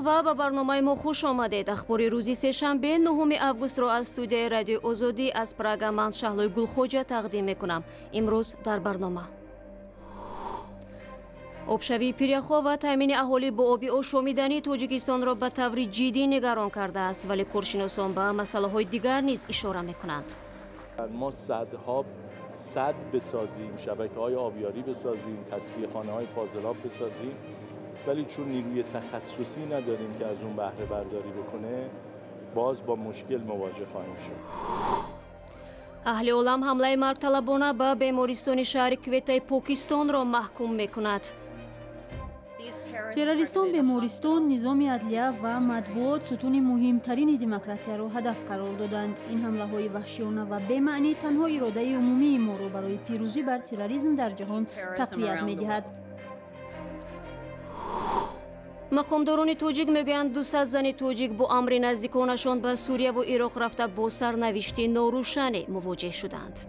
و به برنامه ما خوش آمدید. اخبار روزی سه‌شنبه 9 август را از استودیوی رادیو آزادی از پراگ من شهلوی گلخوجه تقدیم میکنم. امروز در برنامه آبشوی پیریخا و تامین اهالی با آب آشامیدنی تاجیکستان را به طور جدی نگران کرده است، ولی کارشناسان به مسائل دیگر نیز اشاره میکنند. ما صدها سد بسازیم، شبکه‌های آبیاری بسازیم، تصفیه‌خانه‌های فاضلاب بسازیم، ولی چون نیروی تخصصی نداریم که از اون بهره برداری بکنه، باز با مشکل مواجه خواهیم شد. اهل عالم حمله مرطلبانه به بیمارستان شهر کویته پاکستان را محکوم میکند. تروریستان بیمارستان، نظام عدلیه و مطبوعات ستون مهمترین دموکراسی را هدف قرار دادند. این حمله های وحشیانه و بی‌معنی تنها اراده عمومی ما را برای پیروزی بر تروریسم در جهان تقویت می‌دهد. مقامداران تاجیک میگویند 200 زن تاجیک با امر نزدیکانشان به سوریه و عراق رفته با سرنوشتی ناروشنی مواجه شدند.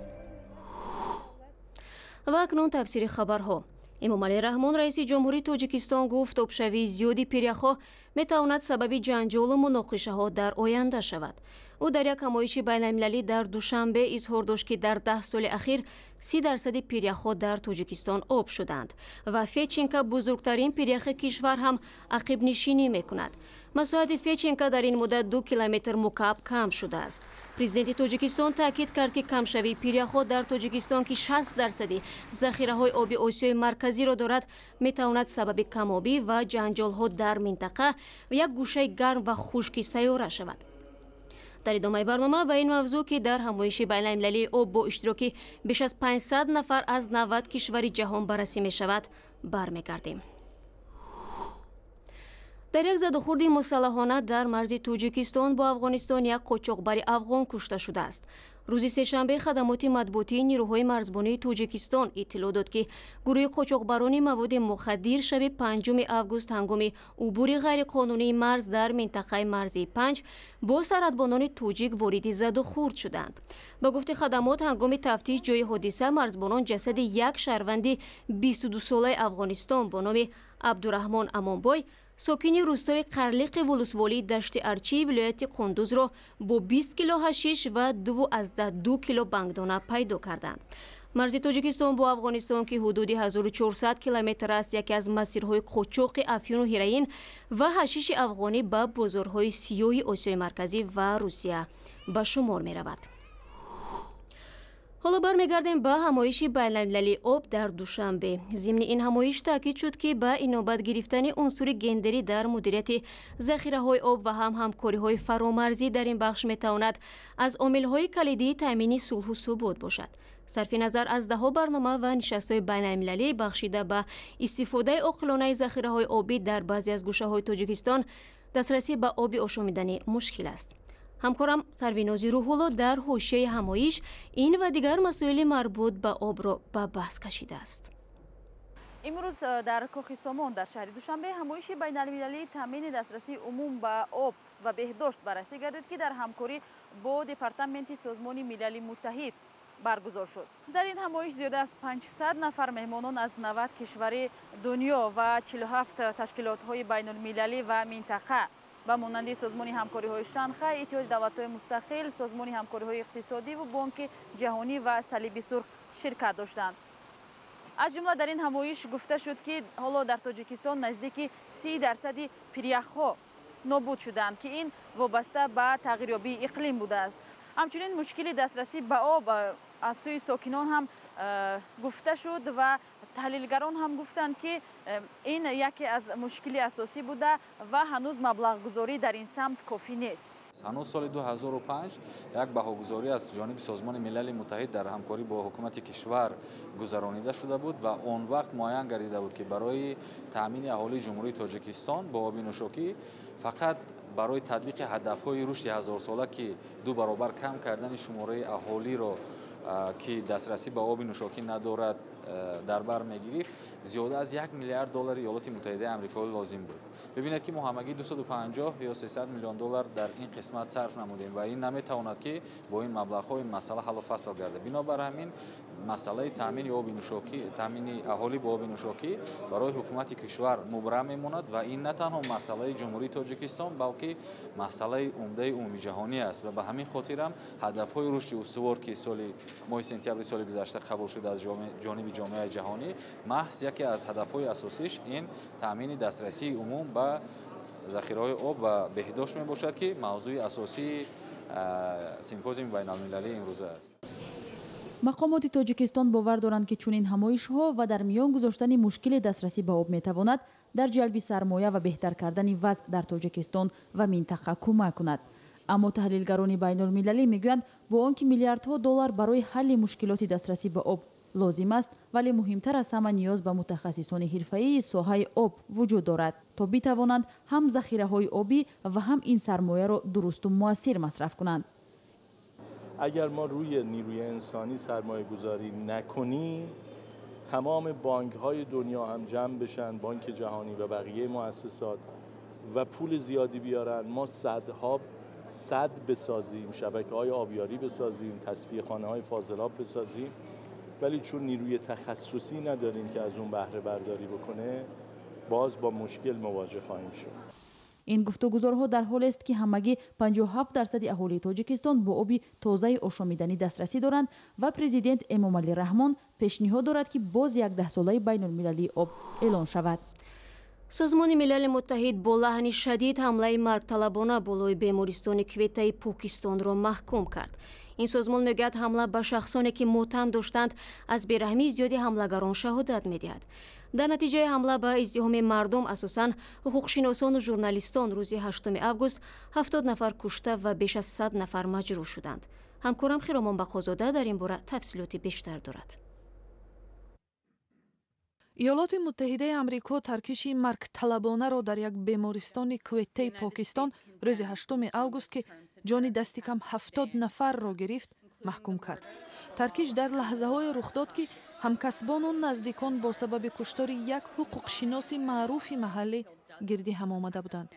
و اکنون تفسیر خبرها. امامعلی رحمان رئیس جمهوری تاجیکستان گفت آبشوی زیادی پیریخا میتواند سبب جنجال و مناقشه ها در آینده شود. او در یک نمایش بین‌المللی در دوشنبه اظهار داشت که در 10 سال اخیر 30% پیریخا در تاجیکستان آب شدند و فیچینکا بزرگترین پیریخ کشور هم عقب نشینی میکند. مساحت فیچینکا در این مدت 2 کیلومتر مکعب کم شده است. پرزیدنت تاجیکستان تاکید کرد که کمشوی پیریخا در تاجیکستان که 60% ذخیره‌های آب آسیای مرکزی را دارد میتواند سبب کم‌آبی و جنجال‌ها در منطقه و یک گوشه گرم و خشک سیاره شود. در ادامه برنامه به این موضوع که در نمایش بین‌المللی آب با اشتراک بیش از 500 نفر از 90 کشور جهان بررسی می شود برمیگردیم. در یک زدوخورد مسلحانه در مرز تاجیکستان با افغانستان یک قاچاقبر افغان کشته شده است. روز سه‌شنبه خدمات مطبوعاتی نیروهای مرزبانی تاجیکستان اطلاع داد که گروه قاچاقبران مواد مخدر شب 5 август هنگام عبور غیرقانونی مرز در منطقه مرزی 5 با سرحدبانان تاجیک وارد زدوخورد شدند. به گفته خدمات هنگام تفتیش جای حادثه مرزبانان جسد یک شهروند 22 ساله افغانستان با نام عبدالرحمن امانبای ساکن روستای قرلیق ولسوالی دشت ارچی ولایت قندوز را با 20 کیلو حشیش و 2 کیلو بنگدانه پیدا کردند. مرز تاجیکستان با افغانستان که حدود 1400 کیلومتر است، یکی از مسیرهای قاچاق افیون و هروئین و حشیش افغانی به بازارهای سیاه آسیای مرکزی و روسیه به شمار می رود. حالا برمیگردیم به همایش بین‌المللی آب در دوشنبه. ضمن این همایش تاکید شد که به اینابت گرفتن عنصر گندری در مدیریت ذخیره‌های آب و همکاری‌های فرامرزی در این بخش میتواند از عامل‌های کلیدی تامین صلح و ثبات باشد. صرف نظر از ده‌ها برنامه و نشست‌های بین‌المللی بخشیده به استفاده عاقلانه ذخیره‌های آبی در بعضی از گوشه‌های تاجیکستان، دسترسی به آب آشامیدنی مشکل است. همکارم سروینازی روح‌الله در حوشه همایش این و دیگر مسائل مربوط به آب را به بحث کشیده است. امروز در کاخ سامان در شهر دوشنبه همایش بین‌المللی تامین دسترسی عموم به آب و بهداشت بررسی گردید که در همکاری با دپارتمنت سازمان ملل متحد برگزار شد. در این همایش زیاده از 500 نفر مهمانان از 90 کشور دنیا و 47 تشکیلات‌های بین‌المللی و منطقه با مانند سازمان همکاری‌های شانگهای، اتحادیه دولت‌های مستقل، سازمان همکاری‌های اقتصادی و بانک جهانی و صلیب سرخ شرکت داشتند. از جمله در این همایش گفته شد که حالا در تاجیکستان نزدیک 30% پیریخ‌ها نابود شدند که این وابسته به تغییریابی اقلیم بوده است. همچنین مشکل دسترسی به آب از سوی ساکنان هم گفته شد و تحلیلگران هم گفتند که این یکی از مشکلی اساسی بوده و هنوز مبلغ گذاری در این سمت کافی نیست. هنوز سال 2005 یک بهاگذاری از جانب سازمان ملل متحد در همکاری با حکومت کشور گذرانیده شده بود و آن وقت معین گردیده بود که برای تامین اهالی جمهوری تاجیکستان با آب نوشاکی فقط برای تطبیق هدف‌های رشد 1000 ساله که 2 برابر کم کردن شماره اهالی را که دسترسی به آب نوشاکی ندارد در بر می‌گرفت، زیاده از 1 میلیارد دلار ایالات متحده آمریکا لازم بود. ببینید که ما همگی 250 یا 300 میلیون دلار در این قسمت صرف نمودیم و این نمیتواند که با این مبلغ‌ها این مسئله حل و فصل گردد. بنابر همین مسئله تامین آب نوشاکی، تامین اهالی با آب نوشاکی برای حکومت کشور مبرم میماند و این نه تنها مسئله جمهوری تاجیکستان بلکه مسئله عمده عمومی جهانی است و به همین خاطر هم هدف‌های رشد استوار که ماه سپتامبر سال گذشته قبول شده از جانب جامعه جهانی محض یکی از هدف‌های اساسیش این تامین دسترسی عموم به ذخیره‌های آب و بهداشت میباشد که موضوع اساسی سیمپوزیوم بین‌المللی امروز است. مقامات تاجیکستان باور دارند که چنین همایش‌ها و در میان گذاشتن مشکل دسترسی به آب میتواند در جلب سرمایه و بهتر کردن وضع در تاجیکستان و منطقه کمک کند. اما تحلیلگران بین‌المللی میگویند با آنکه میلیاردها دلار برای حل مشکلات دسترسی به آب لازم است، ولی مهمتر از همه نیاز به متخصصان حرفه‌ای ساحه آب وجود دارد تا بتوانند هم ذخیره‌های آبی و هم این سرمایه را درست و مؤثر مصرف کنند. اگر ما روی نیروی انسانی سرمایه گذاری نکنیم، تمام بانک های دنیا هم جمع بشن، بانک جهانی و بقیه مؤسسات و پول زیادی بیارن، ما صد بسازیم، شبکه های آبیاری بسازیم، تصفیه خانه های فاضلاب بسازیم، ولی چون نیروی تخصصی نداریم که از اون بهره برداری بکنه، باز با مشکل مواجه خواهیم شد. این گفتگوزارها در حالی است که همگی 57% اهالی تاجیکستان با آب تازه آشامیدنی دسترسی دارند و پرزیدنت امامعلی رحمان پیشنهاد دارد که باز یک 10 ساله بین‌المللی آب اعلان شود. سازمان ملل متحد با لحن شدید حمله مرگطلبانه بالای بیمارستان کویته پاکستان را محکوم کرد. این سازمان میگوید حمله به شخصانی که متهم داشتند از بیرحمی زیادی حملگران شهادت میدهد. در نتیجه حمله به ازدحام مردم اساساً حقوقشناسان و ژورنالیستان روز 8 آگوست 70 نفر کشته و بیش از 100 نفر مجروح شدند. همکارم خیرامان بقازاده در این باره تفصیلات بیشتر دارد. ایالات متحده آمریکا ترکیش مرگطلبانه را در یک بیمارستان کویته پاکستان روز 8 آگوست که جان دست کم 70 نفر را گرفت محکوم کرد. ترکیش در لحظه های رخ داد که همکسبان و نزدیکان با سبب کشتار یک حقوقشناس معروف محلی گردی هم آمده بودند.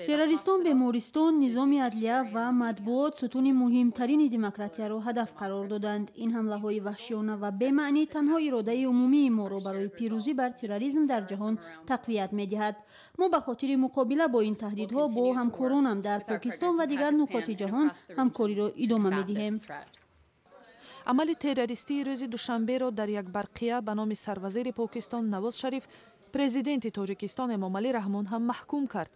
تروریستان بیمارستان، نظام عدلیه و مطبوعات ستون مهمترین دموکراسی را هدف قرار دادند. این حمله های وحشیانه و بی‌معنی تنها اراده عمومی ما را برای پیروزی بر تروریسم در جهان تقویت می‌دهد. ما به خاطر مقابله با این تهدیدها با همکارانم در پاکستان و دیگر نقاط جهان همکاری را ادامه می‌دهیم. عمل تروریستی روز دوشنبه را در یک برقیه به نام سروزیر پاکستان نواز شریف پرزیدنت تاجیکستان امامعلی رحمان هم محکوم کرد.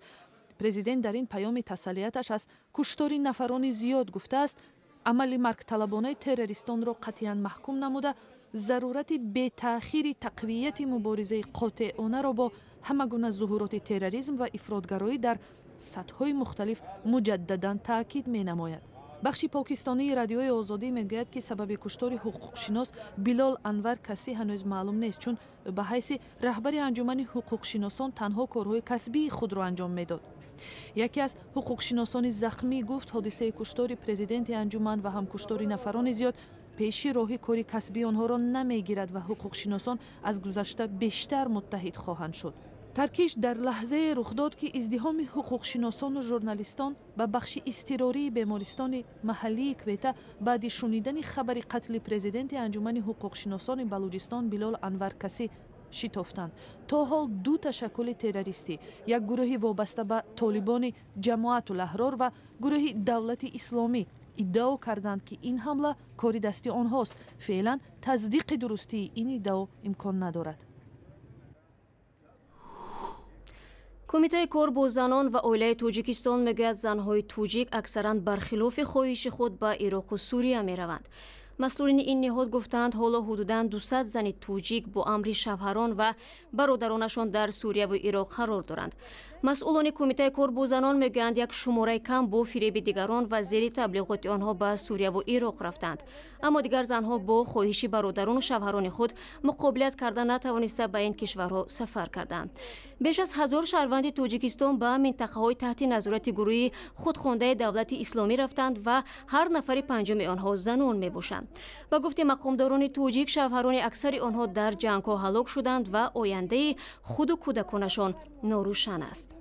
پرزیدنت در این پیام تسلیتش از کشتار نفران زیاد گفته است عمل مرگطلبانه تروریستان را قطعاً محکوم نموده ضرورت بی تأخیر تقویت مبارزه قاطعانه را با همه گونه ظهورات تروریسم و افراطگرایی در سطح‌های مختلف مجدداً تأکید می‌نماید. بخشی پاکستانی رادیوی آزادی میگوید که سبب کشتار حقوقشناس بلال انور کسی هنوز معلوم نیست، چون به حیث رهبر انجمن حقوقشناسان تنها کارهای کسبی خود را انجام میداد. یکی از حقوقشناسان زخمی گفت حادثه کشتار پرزیدنت انجمن و هم کشتار نفران زیاد پیشی راهی کاری کسبی آنها را نمیگیرد و حقوقشناسان از گذشته بیشتر متحد خواهند شد. ترکیش در لحظه رخ داد که ازدحام حقوقشناسان و ژورنالیستان به بخش اضطراری بیمارستان محلی کویته بعد شنیدن خبر قتل پرزیدنت انجمن حقوقشناسان بلوچستان بلال انور کسی شتافتند. تا حال 2 تشکل تروریستی، یک گروه وابسته به طالبان جماعت الاحرار و گروه دولت اسلامی ادعا کردند که این حمله کاری دستی آنهاست. فعلا تصدیق درستی این ادعا امکان ندارد. کمیته کار با زنان و اولیای توجیکستان میگوید زنهای توجیک اکثرا برخلاف خواهش خود به عراق و سوریه میروند. مسئولین این نهاد گفتند حالا حدوداً 200 زن توجیک با امر شوهران و برادرانشان در سوریه و عراق قرار دارند. مسئولان کمیته کار با زنان میگویند یک شماره کم با فریب دیگران و زیر تبلیغات آنها به سوریه و عراق رفتند، اما دیگر زنها با خواهش برادران و شوهران خود مقابلت کرده نتوانسته به این کشورها سفر کردند. بیش از 1000 شهروند توجیکستان به منطقه‌های تحت نظارت گروهی خودخوانده دولت اسلامی رفتند و هر نفر پنجم آنها زنان میباشند. شدند. با گفته مقامداران توجیک شوهران اکثر آنها در جنگ‌ها هلاک شدند و آینده خود و کودکانشان ناروشن است.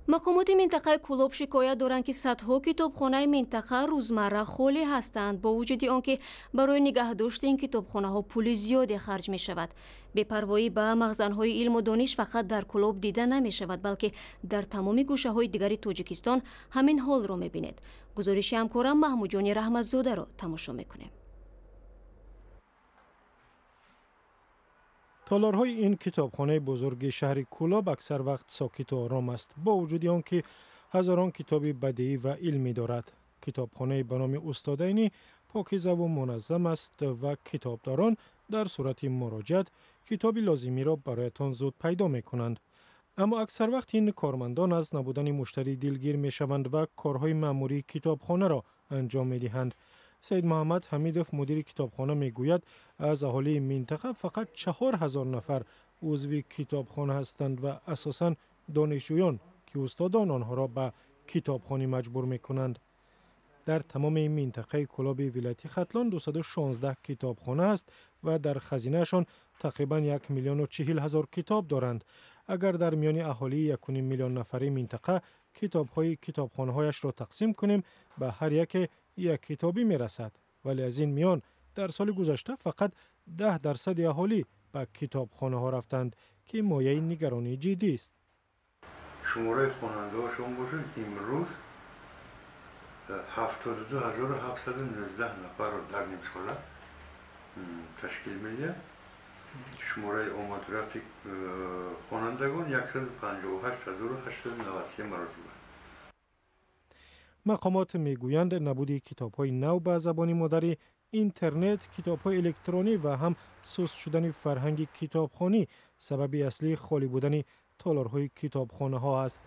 مقامات منطقه کلوب شکایت دارند که صدها کتابخانه منطقه روزمره خالی هستند با وجود آنکه برای نگه داشت این کتابخانه ها پول زیادی خرج می شود. بی‌پروایی به مخزن‌های علم و دانش فقط در کلوب دیده نمی شود بلکه در تمام گوشه های دیگر تاجیکستان همین حال را می بینید. گزارش همکارم محمود جانی رحمتزاده را تماشا میکنیم. تالارهای این کتابخانه بزرگ شهر کلاب اکثر وقت ساکت و آرام است با وجود آنکه هزاران کتاب بدیعی و علمی دارد. کتابخانه به نام استادینی پاکیزه و منظم است و کتابداران در صورت مراجعت کتاب لازمی را برایتان زود پیدا می کنند. اما اکثر وقت این کارمندان از نبودن مشتری دلگیر می شوند و کارهای مأموری کتابخانه را انجام می دهند. سید محمد حمیدوف مدیر کتابخانه می گوید از اهالی منطقه فقط 4000 نفر عضو کتابخانه هستند و اساساً دانشجویان که استادان آنها را به کتابخانه مجبور می کنند. در تمام منطقه کلاب ولایتی ختلان 216 کتابخانه است و در خزینه‌شان تقریباً 1,040,000 کتاب دارند. اگر در میان اهالی 1.5 میلیون نفری منطقه کتاب‌های کتابخانه‌هایش را تقسیم کنیم به هر یک کتابی میرسد، ولی از این میان در سال گذشته فقط 10% اهالی به کتابخانه ها رفتند که مایه نگرانی جدی است. شماره خواننده ها شما باشید امروز 72,719 نفر رو در نیم ساله تشکیل میده. شماره آمد رفت خوانندگان 158,893 مراتب. مقامات میگویند نبود کتاب‌های نو به زبان مادری، اینترنت، کتاب‌های الکترونی و هم سست شدن فرهنگ کتابخوانی سبب اصلی خالی بودن تالارهای کتابخانه‌ها است.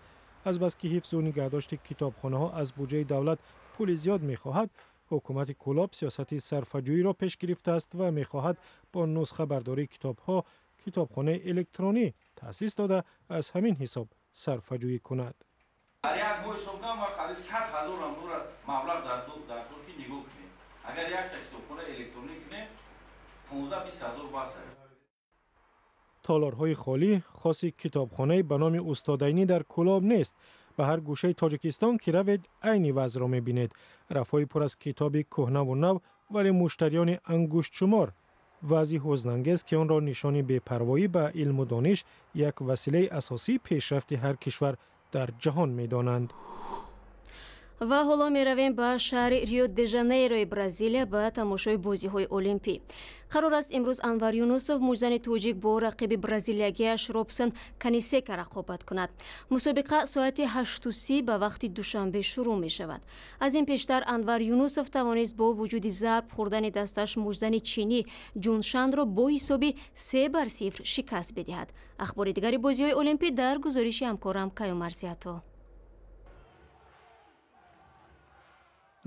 از بس که حفظ و نگهداشت کتابخانه‌ها از بودجه دولت پول زیاد می‌خواهد، حکومت کلاب سیاست صرفه‌جویی را پیش گرفته است و می‌خواهد با نسخه برداری کتاب‌ها کتابخانه الکترونی تأسیس داده از همین حساب صرفه‌جویی کند. در یک ماه حساب کنم و قریب 100,000 امروز مبلغ در ترکی نگاه کنیم. اگر یک کتابخانه الکترونیک کنیم 15-20,000 بس. تالارهای خالی خاصی کتابخانه به نام استادینی در کلاب نیست. به هر گوشه تاجیکستان که روید عین وضع را می‌بینید. رفای پر از کتاب کهنه و نو ولی مشتریان انگشت شمار. وضعی حزن‌انگیز که آن را نشان بی‌پروایی به علم و دانش یک وسیله اساسی پیشرفت هر کشور در جهان می‌دانند. و حالا می رویم به شهر ریو د ژانیروی برزیلیا به تماشای بازی‌های المپی. قرار است امروز انور یونوسوف موزن توجیک با رقیب برزیلیایی‌اش روبسون کانیسکا رقابت کند. مسابقه ساعت 8:30 به وقت دوشنبه شروع می شود. از این پیشتر انور یونوسوف توانست با وجود ضرب خوردن دستش موزن چینی جونشند را با حسابی 3-0 شکست بدهد. اخبار دیگر بازی‌های المپی در گزارش همکارم کایو مارسیاتو.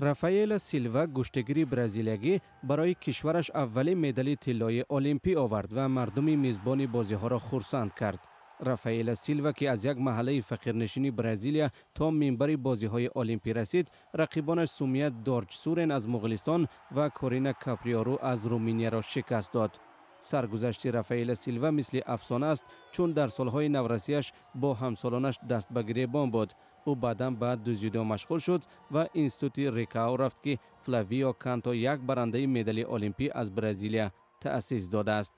رافائل سیلوا گشتگیری برزیلیایی برای کشورش اولین مدال طلایی المپی آورد و مردم میزبان بازی‌ها را خرسند کرد. رافائل سیلوا که از یک محله فقیرنشینی برزیلیا تا منبر بازی‌های المپی رسید، رقیبانش سومیت دارج سورن از مغولستان و کورینا کاپریارو از رومانیا را شکست داد. سرگذشت رافائل سیلوا مثل افسانه است چون در سالهای نورسیش با همسالانش دست به گریبان بود. او بعداً به دوزیدو مشغول شد و اینستیتوت ریکاو رفت که فلاویو کانتو یک برنده مدال المپی از برزیلیا تأسیس داده است.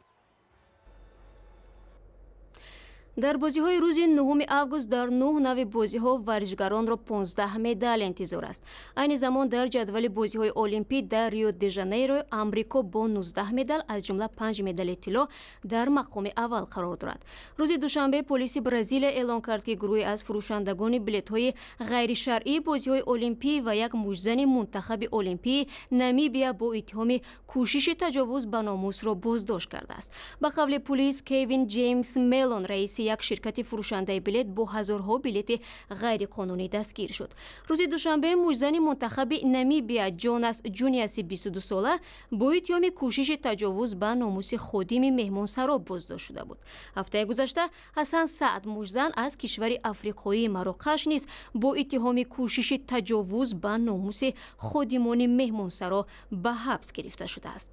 در بازی‌های روز 9 آگوست در 9 نوع بازی‌ها ورزشکاران را 15 مدال انتظار است. این زمان در جدول بازی‌های المپی در ریو د ژانیرو آمریکا با 19 مدال از جمله 5 مدال طلا در مقام اول قرار دارد. روز دوشنبه پلیس برزیل اعلام کرد که گروهی از فروشندگان بلیط‌های غیر شرعی بازی‌های المپی و یک مجزن منتخب المپی نامیبیا با اتهام کوشش تجاوز به ناموس را بازداشت کرده است. به قول پلیس کوین جیمز ملون رئیس یک شرکت فروشنده بلیت با هزارها بلیت غیرقانونی دستگیر شد. روز دوشنبه مجزن منتخب نمیبیا جوناس جونیاس 22 ساله با اتهام کوشش تجاوز به ناموس خادم مهمانسرا بازداشت شده بود. هفته گذشته حسن سعد مجزن از کشور آفریقایی مراکش نیز با اتهام کوشش تجاوز به ناموس خادمان مهمانسرا به حبس گرفته شده است.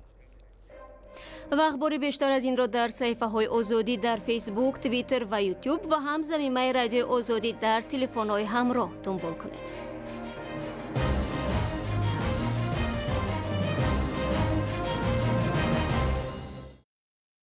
و اخبار بیشتر از این را در صفحه های آزادی در فیسبوک، توییتر و یوتیوب و هم زمینه رادیو آزادی در تلفن های همراه دنبال کنید.